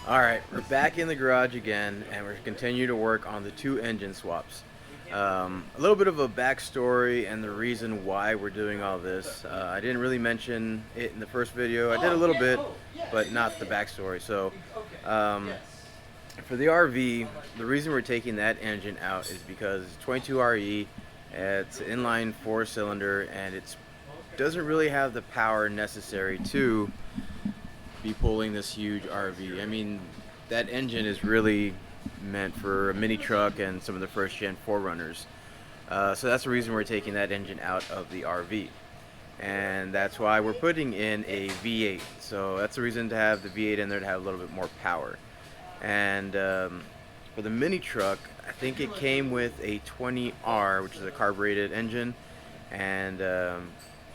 Alright, we're back in the garage again, and we're continuing to work on the two engine swaps. A little bit of a backstory and the reason why we're doing all this. I didn't really mention it in the first video. I did a little bit, but not the backstory. So, for the RV, the reason we're taking that engine out is because it's 22RE, it's inline 4-cylinder, and it doesn't really have the power necessary to be pulling this huge RV. I mean, that engine is really meant for a mini truck and some of the first gen 4Runners. So that's the reason we're taking that engine out of the RV. And that's why we're putting in a V8. So that's the reason to have the V8 in there, to have a little bit more power. And for the mini truck, I think it came with a 20R, which is a carbureted engine, and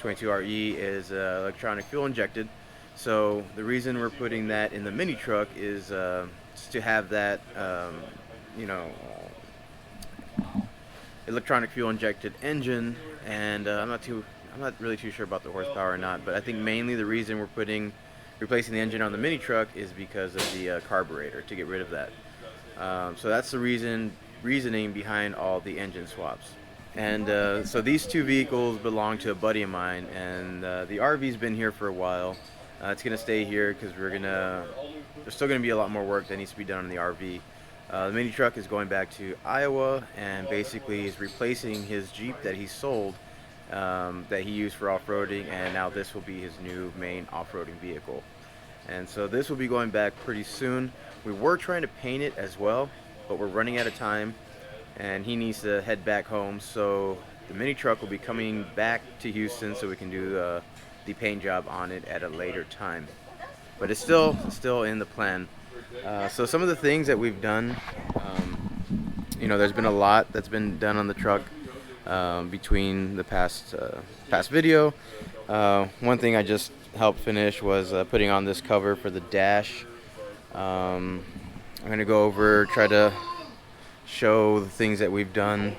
22RE is electronic fuel injected. So the reason we're putting that in the mini truck is just to have that, you know, electronic fuel injected engine. And I'm not really too sure about the horsepower or not, but I think mainly the reason we're replacing the engine on the mini truck is because of the carburetor, to get rid of that. So that's the reasoning behind all the engine swaps. And so these two vehicles belong to a buddy of mine, and the RV's been here for a while. It's gonna stay here because there's still gonna be a lot more work that needs to be done on the RV. The mini truck is going back to Iowa, and basically is replacing his Jeep that he sold, that he used for off-roading, and now this will be his new main off-roading vehicle. And so this will be going back pretty soon. We were trying to paint it as well, but we're running out of time, and he needs to head back home. So the mini truck will be coming back to Houston so we can do the paint job on it at a later time. But it's still in the plan. So some of the things that we've done, you know, there's been a lot that's been done on the truck between the past video. One thing I just helped finish was putting on this cover for the dash. I'm gonna go over, try to show the things that we've done.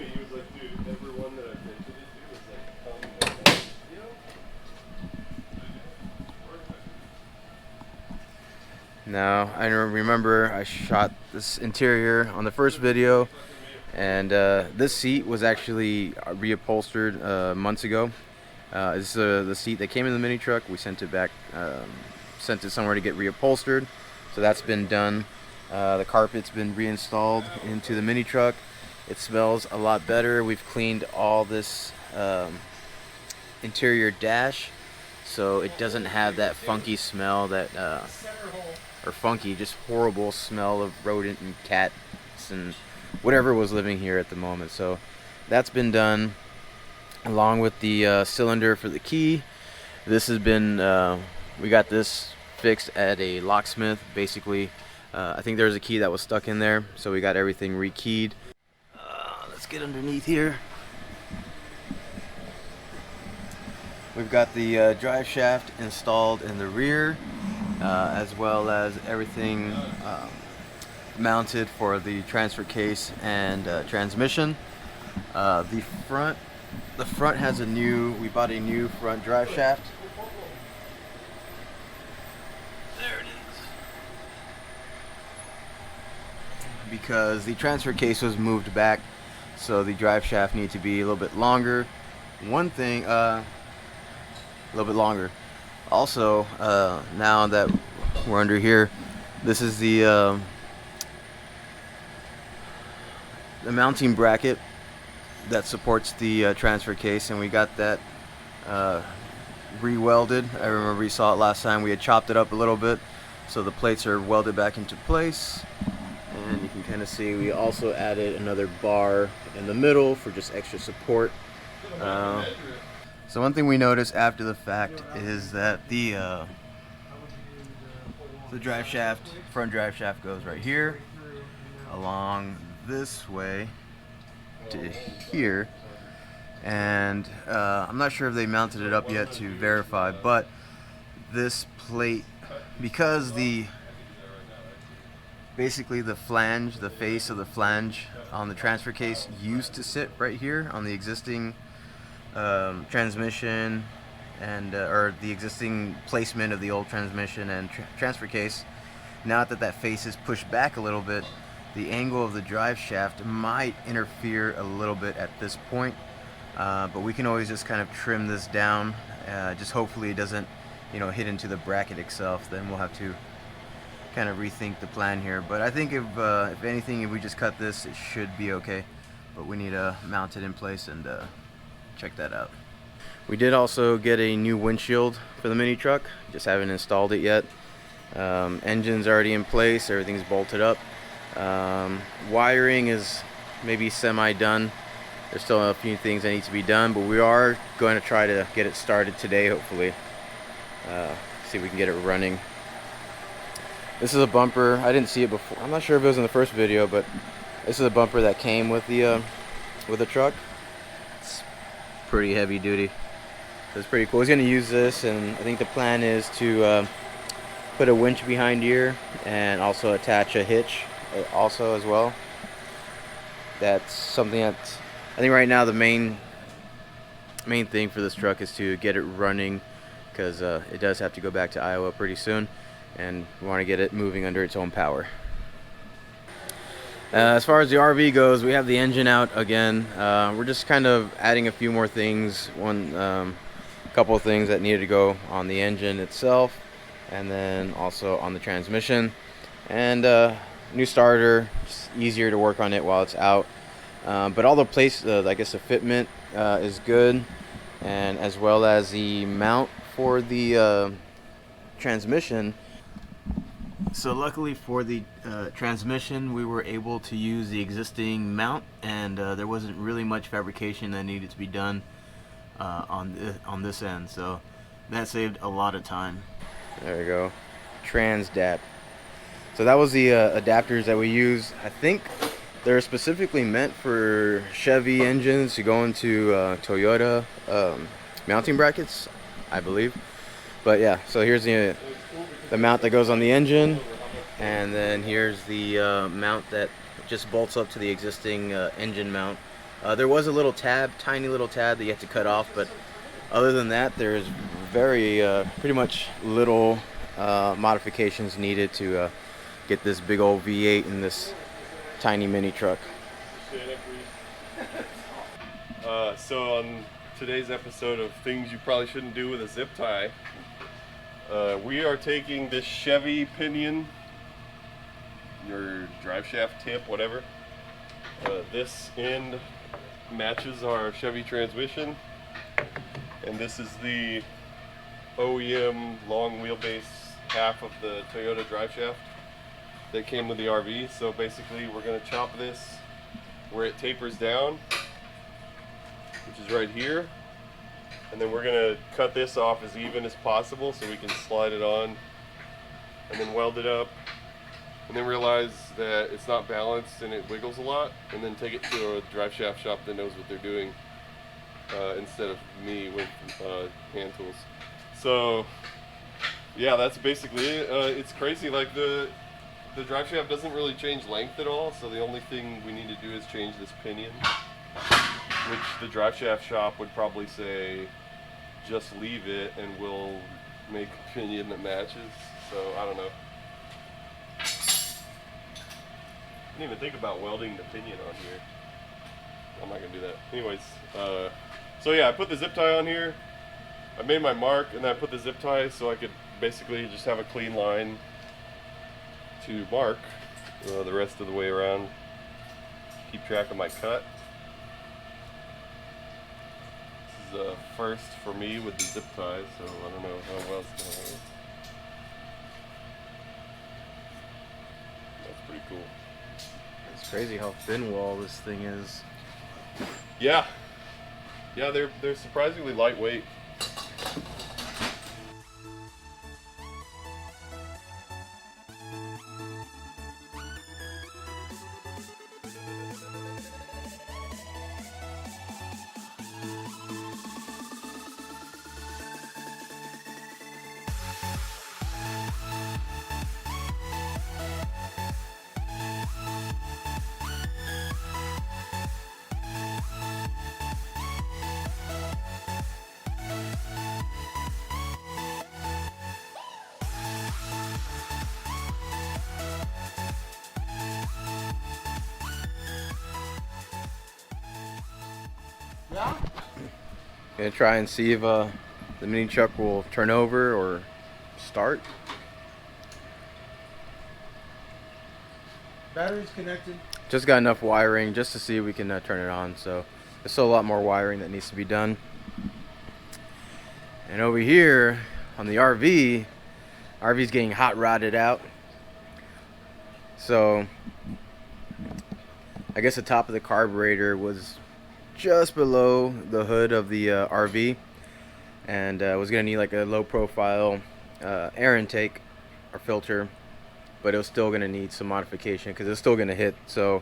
Now, I remember I shot this interior on the first video, and this seat was actually reupholstered months ago. This is the seat that came in the mini truck. We sent it back, sent it somewhere to get reupholstered. So that's been done. The carpet's been reinstalled into the mini truck. It smells a lot better. We've cleaned all this interior dash, so it doesn't have that funky smell that just horrible smell of rodent and cats and whatever was living here at the moment. So that's been done, along with the cylinder for the key. This has been, we got this fixed at a locksmith. Basically, I think there's a key that was stuck in there, so we got everything rekeyed. Let's get underneath here. We've got the drive shaft installed in the rear, as well as everything mounted for the transfer case and transmission. The front has we bought a new front drive shaft. There it is. Because the transfer case was moved back, so the drive shaft needed to be a little bit longer. One thing, a little bit longer. Also, now that we're under here, this is the mounting bracket that supports the transfer case, and we got that re-welded. I remember you saw it last time. We had chopped it up a little bit, so the plates are welded back into place. And you can kind of see we also added another bar in the middle for just extra support. So one thing we noticed after the fact is that the drive shaft, front drive shaft, goes right here, along this way to here, and I'm not sure if they mounted it up yet to verify, but this plate, because basically the flange, the face of the flange on the transfer case used to sit right here on the existing transmission, and or the existing placement of the old transmission and transfer case, now that that face is pushed back a little bit, the angle of the drive shaft might interfere a little bit at this point, but we can always just kind of trim this down, just hopefully it doesn't, you know, hit into the bracket itself. Then we'll have to kind of rethink the plan here. But I think if anything, if we just cut this, it should be okay. But we need to mount it in place and check that out. We did also get a new windshield for the mini truck, just haven't installed it yet. Engine's already in place, everything's bolted up. Wiring is maybe semi done. There's still a few things that need to be done, but we are going to try to get it started today, hopefully. See if we can get it running. This is a bumper. I didn't see it before. I'm not sure if it was in the first video, but this is a bumper that came with the truck. It's pretty heavy duty. So it's pretty cool. He's going to use this, and I think the plan is to put a winch behind here and also attach a hitch also as well. That's something that's, I think right now the main thing for this truck is to get it running, because it does have to go back to Iowa pretty soon, and we want to get it moving under its own power. As far as the RV goes, we have the engine out again. We're just kind of adding a few more things. Couple of things that needed to go on the engine itself, and then also on the transmission, and new starter. It's easier to work on it while it's out, but all the I guess the fitment is good, and as well as the mount for the transmission. So luckily for the transmission, we were able to use the existing mount, and there wasn't really much fabrication that needed to be done on this end, so that saved a lot of time. There we go, TransDAP. So that was the adapters that we use. I think they're specifically meant for Chevy engines to go into Toyota mounting brackets, I believe. But yeah, so here's the mount that goes on the engine, and then here's the mount that just bolts up to the existing engine mount. There was a little tab, tiny little tab that you have to cut off, but other than that, there's pretty much little modifications needed to get this big old V8 in this tiny mini truck. So on today's episode of things you probably shouldn't do with a zip tie, we are taking this Chevy pinion, your drive shaft tip, whatever. This end matches our Chevy transmission, and this is the OEM long wheelbase half of the Toyota drive shaft that came with the RV. So basically we're going to chop this where it tapers down, which is right here, and then we're going to cut this off as even as possible so we can slide it on and then weld it up, and then realize that it's not balanced and it wiggles a lot, and then take it to a drive shaft shop that knows what they're doing, instead of me with hand tools. So yeah, that's basically it. It's crazy, like the drive shaft doesn't really change length at all, so the only thing we need to do is change this pinion, which the drive shaft shop would probably say just leave it and we'll make a pinion that matches. So I don't know. I didn't even think about welding the pinion on here. I'm not gonna do that. Anyways, so yeah, I put the zip tie on here. I made my mark, and then I put the zip tie so I could basically just have a clean line to mark the rest of the way around. Keep track of my cut. This is a first for me with the zip tie, so I don't know how well it's gonna work. That's pretty cool. It's crazy how thin wall this thing is. Yeah, they're surprisingly lightweight. Yeah? Gonna try and see if the mini truck will turn over or start. Battery's connected. Just got enough wiring just to see if we can turn it on. So there's still a lot more wiring that needs to be done. And over here on the RV's getting hot rodded out. So I guess the top of the carburetor was just below the hood of the RV, and was gonna need like a low profile air intake or filter, but it was still gonna need some modification because it's still gonna hit. So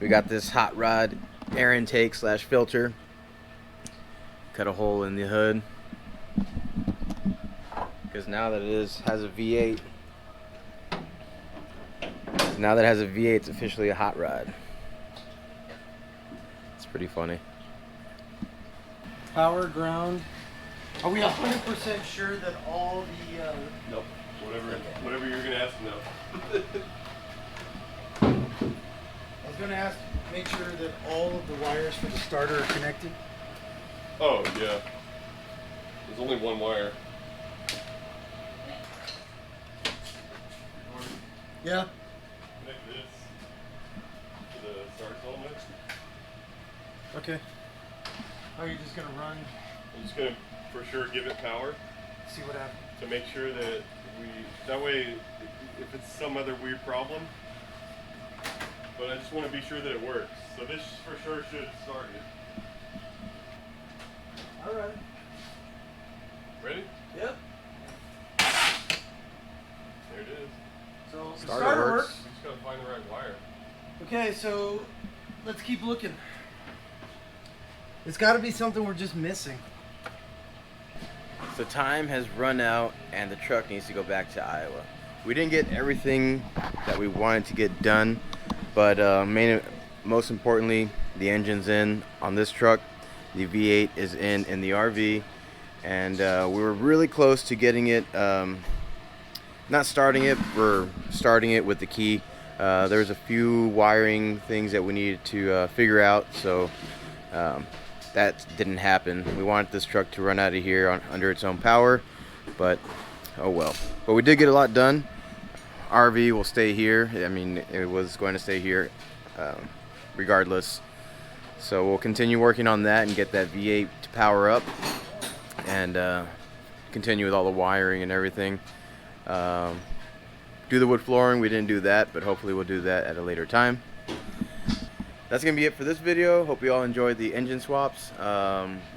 we got this hot rod air intake slash filter, cut a hole in the hood because now that has a V8, it's officially a hot rod. It's pretty funny. Power, ground. Are we 100% sure that all the... Nope. Whatever you're gonna ask, no. I was going to ask, make sure that all of the wires for the starter are connected. Oh yeah. There's only one wire. Yeah? Connect this to the start solenoid. Okay. Oh, you're just going to run, I'm just gonna for sure give it power see what happens. to make sure that that way if it's some other weird problem, but I just want to be sure that it works. So this for sure should start it. All right. Ready? Yep. There it is. So the Starter starter works. works. We just gotta find the right wire. Okay, so let's keep looking. It's got to be something we're just missing. So time has run out and the truck needs to go back to Iowa. We didn't get everything that we wanted to get done, but most importantly, the engine's in on this truck. The V8 is in the RV, and we were really close to getting it, not starting it, we're starting it with the key. There's a few wiring things that we needed to figure out, so that didn't happen. We wanted this truck to run out of here under its own power, but oh well. But we did get a lot done. RV will stay here. I mean, it was going to stay here regardless. So we'll continue working on that and get that V8 to power up, and continue with all the wiring and everything. Do the wood flooring. We didn't do that, but hopefully we'll do that at a later time. That's going to be it for this video. Hope you all enjoyed the engine swaps.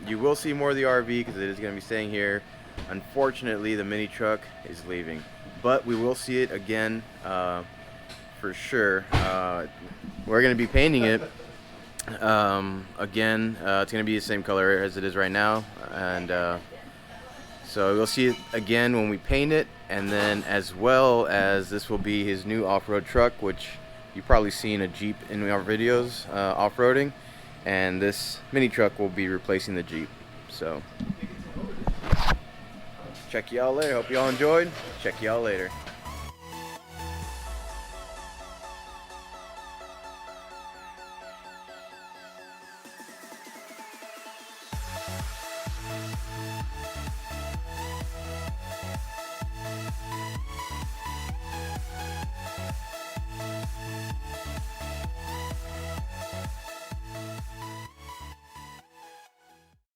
You will see more of the RV because it is going to be staying here. Unfortunately, the mini truck is leaving, but we will see it again for sure. We're going to be painting it again. It's going to be the same color as it is right now, and so we'll see it again when we paint it, and then as well as this will be his new off-road truck, which you've probably seen a Jeep in our videos off-roading, and this mini truck will be replacing the Jeep. So check y'all later. Hope y'all enjoyed. Check y'all later.